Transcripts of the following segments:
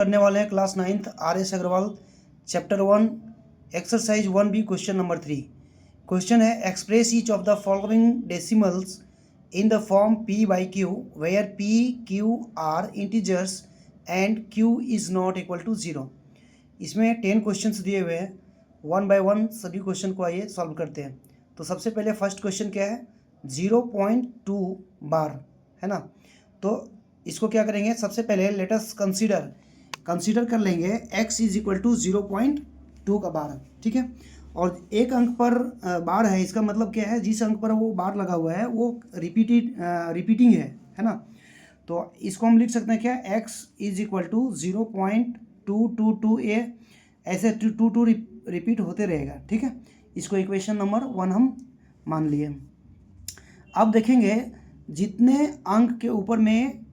करने वाले हैं class 9th RS Agarwal chapter 1 exercise 1B question number 3। Question है express each of the following decimals in the form P by Q where P Q are integers and Q is not equal to 0। इसमें 10 questions दिए हुए हैं, 1 by 1 सभी question को आइए solve करते हैं। तो सबसे पहले फर्स्ट क्वेश्चन क्या है, 0.2 बार है ना। तो इसको क्या करेंगे, सबसे पहले लेट अस कंसीडर कर लेंगे x इज इक्वल टू 0.2 का बार, ठीक है। और एक अंक पर बार है, इसका मतलब क्या है, जिस अंक पर वो बार लगा हुआ है वो रिपीटिंग है ना। तो इसको हम लिख सकते हैं क्या, x is equal to 0.222a, ऐसे 2 रिपीट होते रहेगा, ठीक है। इसको इक्वेशन नंबर 1 हम मान लिए। अब देखेंगे जितने अंक के ऊपर में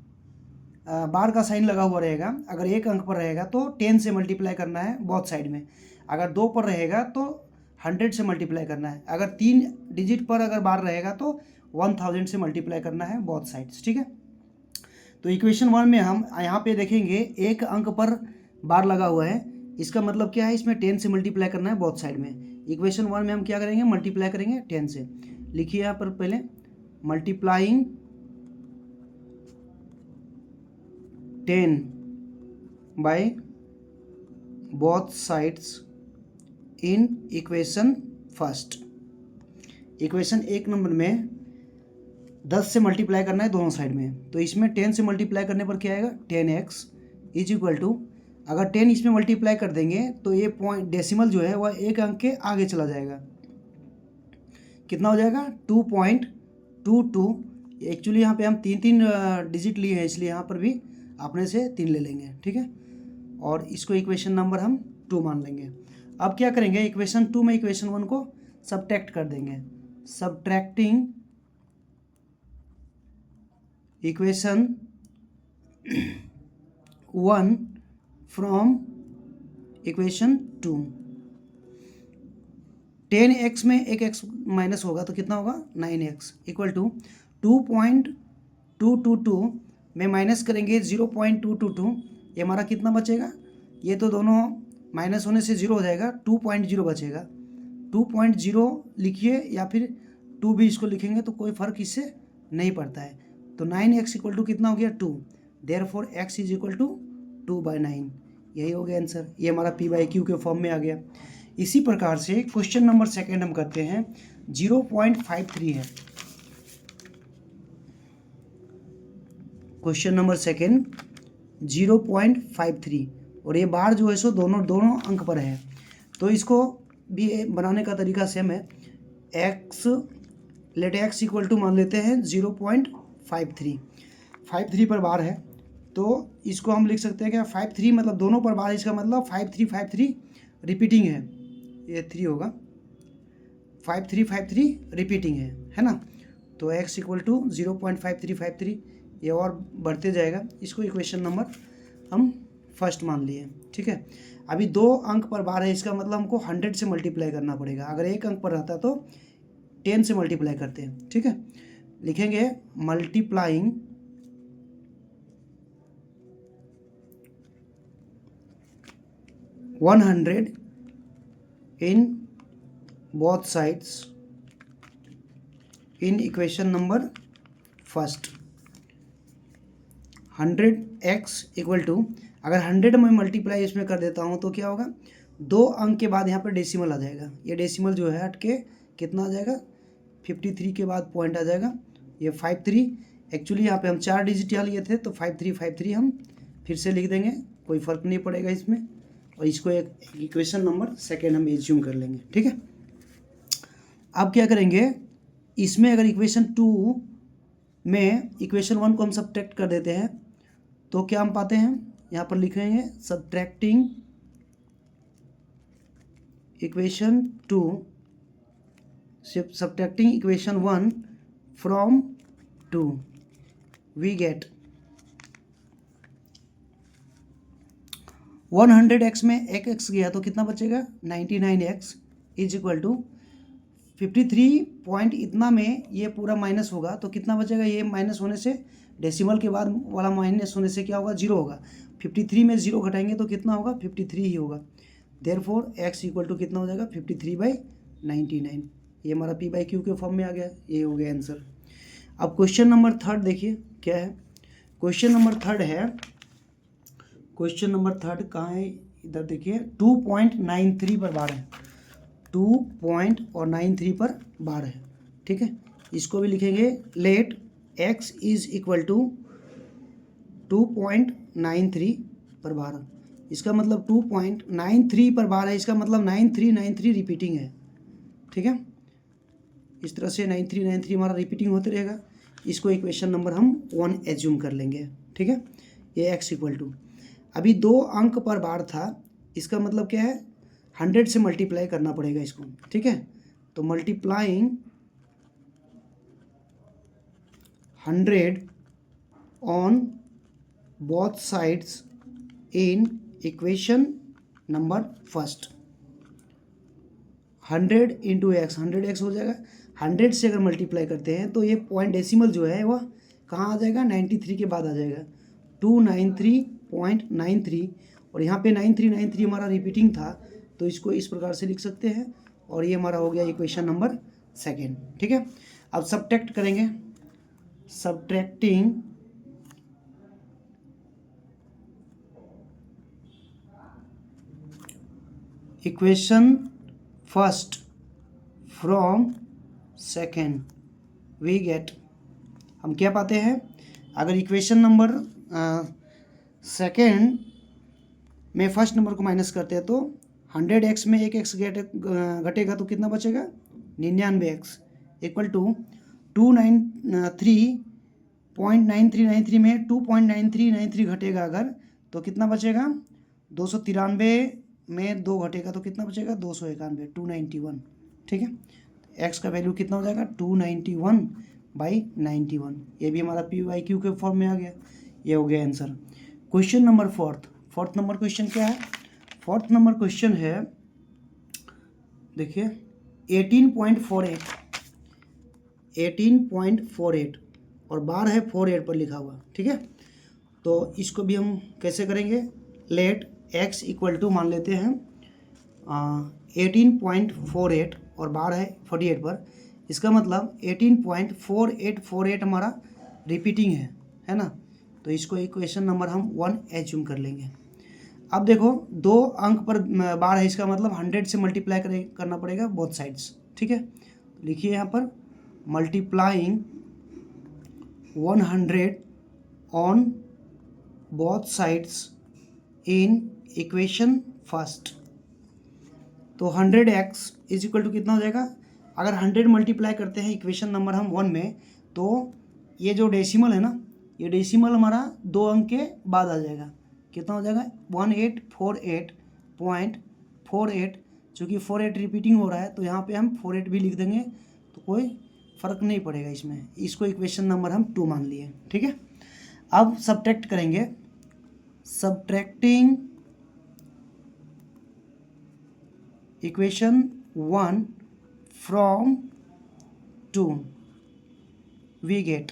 बार का साइन लगा हुआ रहेगा, अगर एक अंक पर रहेगा तो 10 से मल्टीप्लाई करना है बोथ साइड में, अगर 2 पर रहेगा तो 100 से मल्टीप्लाई करना है, अगर 3 डिजिट पर अगर बार रहेगा तो 1000 से मल्टीप्लाई करना है बोथ साइड्स, ठीक है। तो इक्वेशन 1 में हम यहाँ पे देखेंगे एक अंक पर बार लगा हुआ है, इसका मतलब क्या है, इसमें 10 से मल्टीप्लाई करना है बोथ साइड में। इक्वेशन 1 में हम क्या करेंगे, मल्टीप्लाई करेंगे 10 से। लिखिए यहाँ पर पहले multiplying 10 by both sides in equation first. Equation 1 number में 10 से मल्टीप्लाई करना है दोनों साइड में, तो इसमें 10 से मल्टीप्लाई करने पर क्या आएगा, 10x इज इक्वल टू, अगर 10 इसमें मल्टीप्लाई कर देंगे तो ये पॉइंट डेसिमल जो है वह एक अंक के आगे चला जाएगा, कितना हो जाएगा 2.22। एक्चुअली यहाँ पे हम 3 डिजिट लिए हैं, इसलिए यहाँ पर भी अपने से 3 ले लेंगे, ठीक है। और इसको इक्वेशन नंबर हम 2 मान लेंगे। अब क्या करेंगे, इक्वेशन 2 में इक्वेशन 1 को सब्ट्रैक्ट कर देंगे। Subtracting equation 1 from equation 2, 10x में एक x माइनस होगा तो कितना होगा 9x इक्वल टू 2.222 में माइनस करेंगे 0.222, ये हमारा कितना बचेगा, ये तो दोनों माइनस होने से 0 हो जाएगा, 2.0 बचेगा। 2.0 लिखिए या फिर 2 भी इसको लिखेंगे तो कोई फ़र्क इससे नहीं पड़ता है। तो 9x इक्वल टू कितना हो गया 2, therefore x is equal to 2/9, यही हो गया आंसर। ये हमारा P by Q के फॉर्म में आ गया। इसी प्रकार से क्वेश्चन नंबर सेकेंड हम करते हैं, 0.53 है। क्वेश्चन नंबर सेकेंड 0.53, और ये बार जो है सो दोनों अंक पर है। तो इसको भी बनाने का तरीका सेम है। लेट x इक्वल टू मान लेते हैं 0.53 पर बार है, तो इसको हम लिख सकते हैं क्या, 53 मतलब दोनों पर बार, इसका मतलब 5353 रिपीटिंग है, ये 3 होगा, 5353 रिपीटिंग है ना। तो x इक्वल टू 0.5353, ये और बढ़ते जाएगा। इसको इक्वेशन नंबर हम फर्स्ट मान लिए, ठीक है। अभी 2 अंक पर बार है, इसका मतलब हमको 100 से मल्टीप्लाई करना पड़ेगा, अगर एक अंक पर रहता तो 10 से मल्टीप्लाई करते हैं, ठीक है। लिखेंगे multiplying 100 in both sides in equation number first. 100x equal to, अगर 100 में मल्टीप्लाई इसमें कर देता हूँ तो क्या होगा, 2 अंक के बाद यहाँ पर डेसिमल आ जाएगा, ये डेसिमल जो है हट के कितना आ जाएगा, 53 के बाद पॉइंट आ जाएगा, ये 53। एक्चुअली यहाँ पे हम 4 डिजिट यहाँ लिए थे तो 5353 हम फिर से लिख देंगे, कोई फ़र्क नहीं पड़ेगा इसमें। और इसको एक इक्वेशन नंबर सेकेंड हम एज्यूम कर लेंगे, ठीक है। अब क्या करेंगे, इसमें अगर इक्वेशन 2 में इक्वेशन 1 को हम सब्ट्रैक्ट कर देते हैं तो क्या हम पाते हैं, यहाँ पर लिख रहे हैं subtracting equation 2, subtracting equation 1 from 2, we get 100x में एक x गया तो कितना बचेगा 99x is equal to 53 point इतना में ये पूरा माइनस होगा तो कितना बचेगा, ये माइनस होने से डेसिमल के बाद वाला माइनस होने से क्या होगा, 0 होगा। 53 में 0 घटाएंगे तो कितना होगा, 53 ही होगा। देयरफॉर x इक्वल टू कितना हो जाएगा, 53/99। ये हमारा p/q के फॉर्म में आ गया, ये हो गया आंसर। अब क्वेश्चन नंबर थर्ड देखिए क्या है। क्वेश्चन नंबर थर्ड है, क्वेश्चन नंबर थर्ड कहाँ है, इधर देखिए 2.93 पर बार है, 2.93 पर बार है, ठीक है। इसको भी लिखेंगे let x is equal to 2.93 पर बार। इसका मतलब 2.93 पर बार है, इसका मतलब 9393 रिपीटिंग है, ठीक है। इस तरह से 9393 हमारा रिपीटिंग होते रहेगा। इसको इक्वेशन नंबर हम 1 एज्यूम कर लेंगे, ठीक है। ये x इक्वल टू, अभी 2 अंक पर बार था, इसका मतलब क्या है, 100 से मल्टीप्लाई करना पड़ेगा इसको, ठीक है। तो multiplying 100 on both sides in equation number first, 100 into x, 100x हो जाएगा। 100 से अगर मल्टीप्लाई करते हैं तो ये पॉइंट डेसिमल जो है वह कहाँ आ जाएगा, 93 के बाद आ जाएगा, 293.93। और यहाँ पे 9393 हमारा रिपीटिंग था, तो इसको इस प्रकार से लिख सकते हैं। और ये हमारा हो गया इक्वेशन नंबर सेकेंड, ठीक है। अब सब्ट्रैक्ट करेंगे, subtracting equation first from second we get, हम क्या पाते हैं, अगर इक्वेशन नंबर सेकेंड में फर्स्ट नंबर को माइनस करते हैं तो 100x में एक x घटेगा तो कितना बचेगा, 99x इक्वल टू 293.9393 में 2.9393 घटेगा अगर, तो कितना बचेगा, 293 में 2 घटेगा तो कितना बचेगा, 291, 291, ठीक है। x का वैल्यू कितना हो जाएगा, 291/91। ये भी हमारा p/q के फॉर्म में आ गया, ये हो गया answer. Question number fourth number question क्या है, फोर्थ नंबर क्वेश्चन है, देखिए 18.48 और बार है 48 पर लिखा हुआ, ठीक है। तो इसको भी हम कैसे करेंगे, लेट x इक्वल टू मान लेते हैं 18.48 और बार है 48 पर। इसका मतलब 18.4848 हमारा रिपीटिंग है ना। तो इसको इक्वेशन नंबर हम 1 एज्यूम कर लेंगे। अब देखो 2 अंक पर बार है, इसका मतलब 100 से मल्टीप्लाई करना पड़ेगा बोथ साइड्स, ठीक है। लिखिए यहाँ पर multiplying 100 on both sides in equation first. तो 100x इज इक्वल टू कितना हो जाएगा, अगर 100 मल्टीप्लाई करते हैं इक्वेशन नंबर हम 1 में, तो ये जो डेसिमल है ना, ये डेसिमल हमारा 2 अंक के बाद आ जाएगा, कितना हो जाएगा, 1848.48। चूँकि 48 रिपीटिंग हो रहा है तो यहाँ पे हम 48 भी लिख देंगे, तो कोई फ़र्क नहीं पड़ेगा इसमें। इसको इक्वेशन नंबर हम 2 मान लिए, ठीक है। अब सब्ट्रैक्ट करेंगे, subtracting equation 1 from 2 we get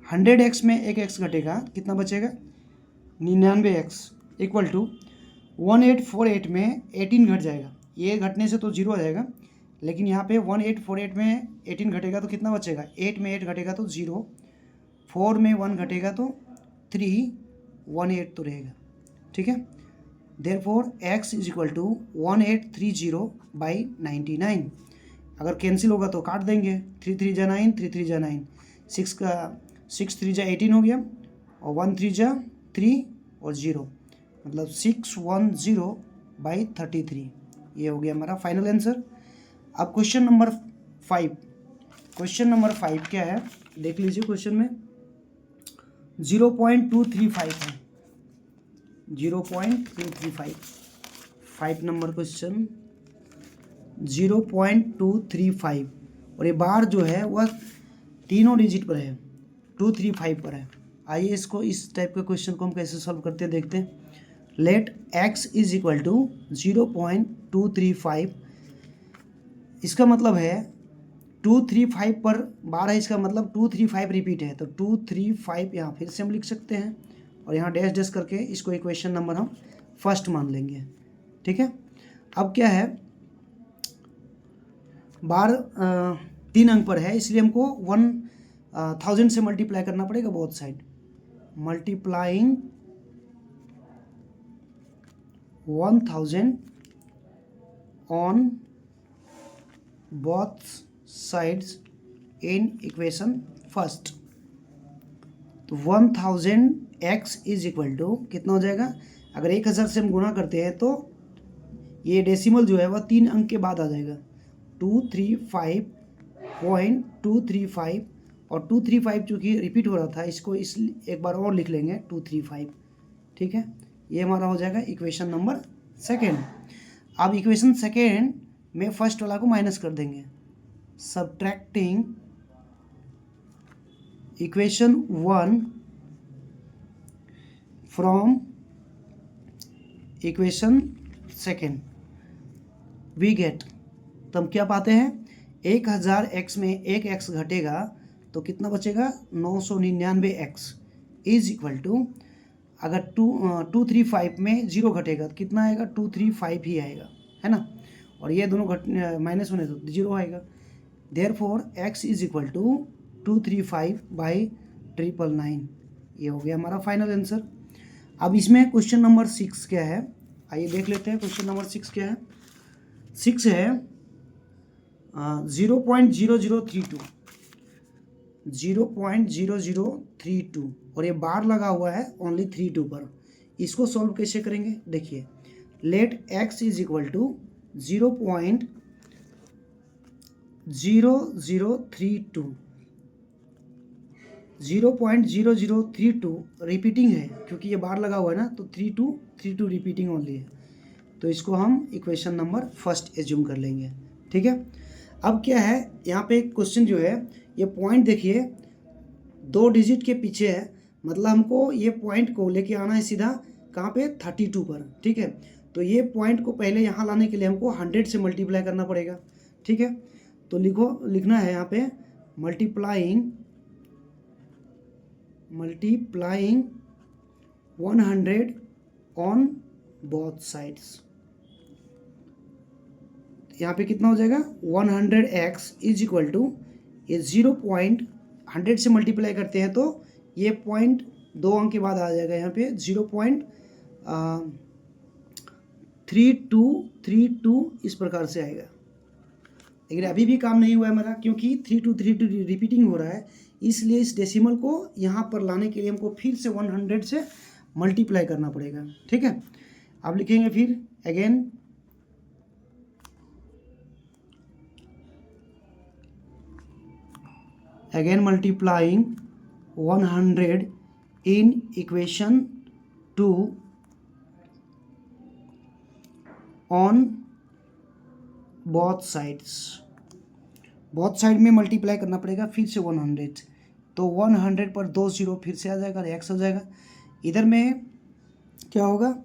100x में एक x घटेगा, कितना बचेगा, 99x इक्वल टू 1848 में 18 घट जाएगा, ये घटने से तो 0 आ जाएगा, लेकिन यहाँ पे 1848 में 18 घटेगा तो कितना बचेगा, 8 में 8 घटेगा तो 0, 4 में 1 घटेगा तो 3, 18 तो रहेगा, ठीक है। Therefore x is equal to 1830/99। अगर कैंसिल होगा तो काट देंगे, 3 3 जा 9, 3 3 जा 9, 6 3 जा 18 हो गया, और 1 3 जा 3 और 0, मतलब 610/33। ये हो गया हमारा फाइनल आंसर। अब क्वेश्चन नंबर 5, क्वेश्चन नंबर 5 क्या है, देख लीजिए। क्वेश्चन में 0.235 है, 0.235, 5 नंबर क्वेश्चन 0.235, और ये बार जो है वह तीनों डिजिट पर है, 235 पर है। आइए इसको, इस टाइप के क्वेश्चन को हम कैसे सॉल्व करते हैं देखते हैं। Let x is equal to 0.235, इसका मतलब है 235 पर बार है, इसका मतलब 235 रिपीट है, तो 235 यहाँ फिर से हम लिख सकते हैं और यहाँ डैश डैश करके इसको इक्वेशन नंबर हम फर्स्ट मान लेंगे। ठीक है, अब क्या है, बार 3 अंक पर है, इसलिए हमको 1000 से मल्टीप्लाई करना पड़ेगा both side. Multiplying 1000 on both sides in equation first. तो 1000x इज इक्वल टू कितना हो जाएगा, अगर 1000 से हम गुणा करते हैं तो ये डेसिमल जो है वह 3 अंक के बाद आ जाएगा, 235.235, और 235 चूँकि रिपीट हो रहा था, इसको इस एक बार और लिख लेंगे 235। ठीक है, ये हमारा हो जाएगा इक्वेशन नंबर सेकेंड। अब इक्वेशन सेकेंड में फर्स्ट वाला को माइनस कर देंगे, subtracting equation 1 from equation second we get, तो हम क्या पाते हैं, 1000x में एक x घटेगा तो कितना बचेगा, 999x इज इक्वल टू, अगर 235 में 0 घटेगा तो कितना आएगा, 235 ही आएगा, है ना, और ये दोनों माइनस होने तो 0 आएगा। Therefore x is equal to 235/999। ये हो गया हमारा फाइनल आंसर। अब इसमें क्वेश्चन नंबर 6 क्या है, आइए देख लेते हैं। क्वेश्चन नंबर 6 क्या है, 6 है 0.0032, 0.0032, और ये बार लगा हुआ है ओनली 32 पर। इसको सॉल्व कैसे करेंगे, देखिए, let x is equal to 0.0032, 0.0032 repeating है, क्योंकि ये बार लगा हुआ है ना, तो 32 रिपीटिंग ओनली है, तो इसको हम इक्वेशन नंबर फर्स्ट एज्यूम कर लेंगे। ठीक है, अब क्या है, यहाँ पे क्वेश्चन जो है, ये पॉइंट देखिए 2 डिजिट के पीछे है, मतलब हमको ये पॉइंट को लेके आना है सीधा कहाँ पे, 32 पर। ठीक है, तो ये पॉइंट को पहले यहाँ लाने के लिए हमको 100 से मल्टीप्लाई करना पड़ेगा। ठीक है, तो लिखना है यहाँ पे मल्टीप्लाइंग 100 ऑन बोथ साइड्स। यहाँ पे कितना हो जाएगा, 100x इज इक्वल टू, ये 0.100 से मल्टीप्लाई करते हैं तो ये पॉइंट 2 अंक के बाद आ जाएगा, यहाँ पे 0.3232 इस प्रकार से आएगा। लेकिन अभी भी काम नहीं हुआ है हमारा, क्योंकि 3232 रिपीटिंग हो रहा है, इसलिए इस डेसिमल को यहाँ पर लाने के लिए हमको फिर से 100 से मल्टीप्लाई करना पड़ेगा। ठीक है, अब लिखेंगे फिर again multiplying 100 in equation 2 on both sides. Both side में मल्टीप्लाई करना पड़ेगा फिर से 100, तो 100 पर 2 0 फिर से आ जाएगा, x हो जाएगा। इधर में क्या होगा,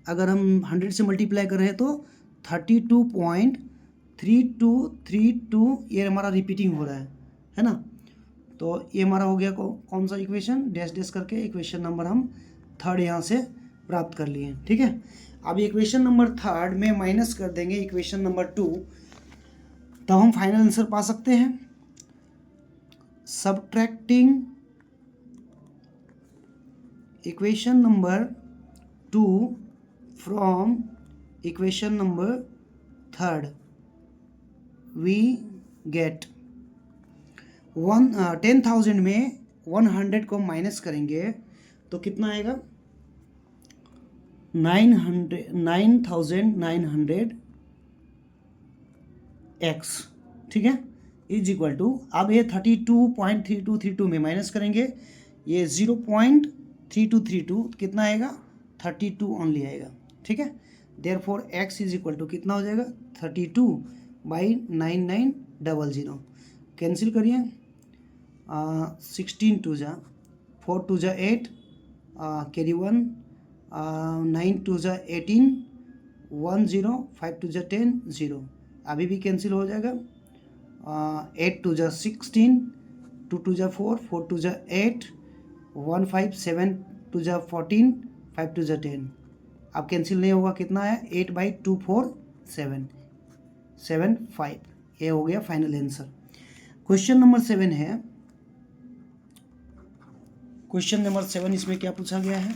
अगर हम 100 से मल्टीप्लाई कर रहे हैं तो 32.3232 ये हमारा रिपीटिंग हो रहा है ना, तो ये हमारा हो गया कौन सा इक्वेशन, डैश डैश करके इक्वेशन नंबर हम थर्ड यहाँ से प्राप्त कर लिए। ठीक है, अब इक्वेशन नंबर थर्ड में माइनस कर देंगे इक्वेशन नंबर 2, तब हम फाइनल आंसर पा सकते हैं। Subtracting equation number 2 from equation number third we get 10,000 में 100 को माइनस करेंगे तो कितना आएगा, 9,900x। ठीक है, इज इक्वल टू, अब ये 32.3232 में माइनस करेंगे, ये 0.3232 कितना आएगा, 32 ओनली आएगा। ठीक है, therefore x is equal to कितना हो जाएगा, 32/9900। कैंसिल करिए, 16 2 जा 4 2 जा 8, कैरी 1, 9 2 जा 18, 1 0, 5 2 जा 10 0, अभी भी कैंसिल हो जाएगा, 8 टू जा 16, 2 टू जा 4, 4 टू जा 8, 1 5, 7 टू जा 14, 5 टू जा 10। अब कैंसिल नहीं होगा, कितना है 8/2 4 7 7 5। ये हो गया फाइनल आंसर। क्वेश्चन नंबर 7 है, क्वेश्चन नंबर 7 इसमें क्या पूछा गया है,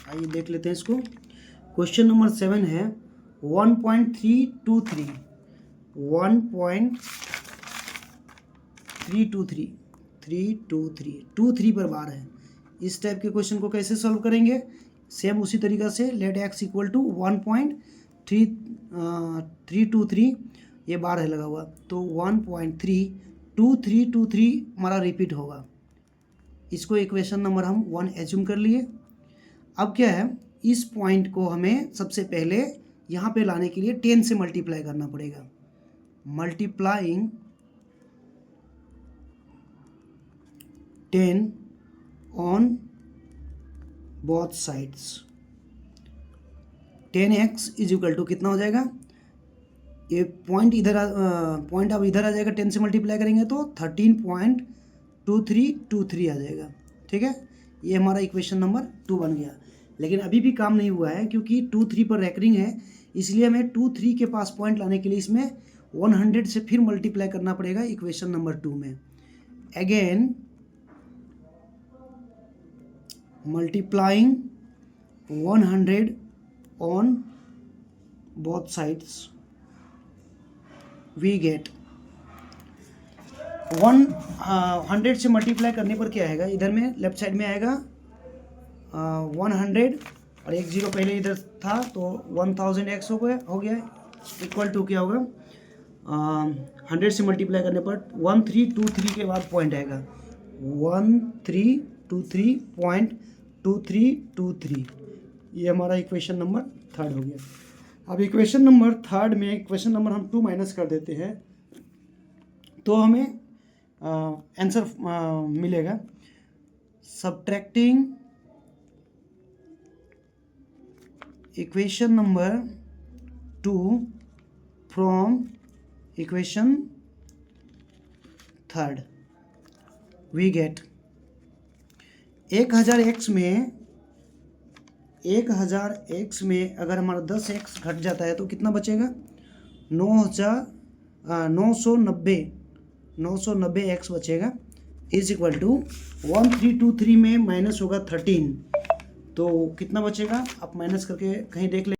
आइए देख लेते हैं इसको। क्वेश्चन नंबर 7 है 1.323 1.323 पर बार है। इस टाइप के क्वेश्चन को कैसे सॉल्व करेंगे, सेम उसी तरीका से लेट x इक्वल टू 1.323 ये बार है लगा हुआ, तो 1.32323 हमारा रिपीट होगा। इसको इक्वेशन नंबर हम 1 एज्यूम कर लिए। अब क्या है, इस पॉइंट को हमें सबसे पहले यहाँ पे लाने के लिए 10 से मल्टीप्लाई करना पड़ेगा। Multiplying 10 on both sides, 10x is equal to कितना हो जाएगा, ये पॉइंट इधर पॉइंट अब इधर आ जाएगा, 10 से मल्टीप्लाई करेंगे तो 13.2323 आ जाएगा। ठीक है, ये हमारा इक्वेशन नंबर 2 बन गया। लेकिन अभी भी काम नहीं हुआ है क्योंकि 2 3 पर रैकरिंग है, इसलिए हमें 2 3 के पास पॉइंट लाने के लिए इसमें 100 से फिर मल्टीप्लाई करना पड़ेगा इक्वेशन नंबर 2 में। Again multiplying 100 on both sides we get 100 से मल्टीप्लाई करने पर क्या आएगा, इधर में लेफ्ट साइड में आएगा 100 और एक जीरो पहले इधर था तो 1000x हो गया इक्वल टू क्या होगा, 100 से मल्टीप्लाई करने पर 1323 के बाद पॉइंट आएगा 1323.2323। ये हमारा इक्वेशन नंबर 3 हो गया। अब इक्वेशन नंबर 3 में इक्वेशन नंबर हम 2 माइनस कर देते हैं तो हमें आंसर मिलेगा। Subtracting equation number 2 from equation 3 we get 1000x में अगर हमारा 10x घट जाता है तो कितना बचेगा, 990x बचेगा इज इक्वल टू 1323 में माइनस होगा 13 तो कितना बचेगा, आप माइनस करके कहीं देख ले।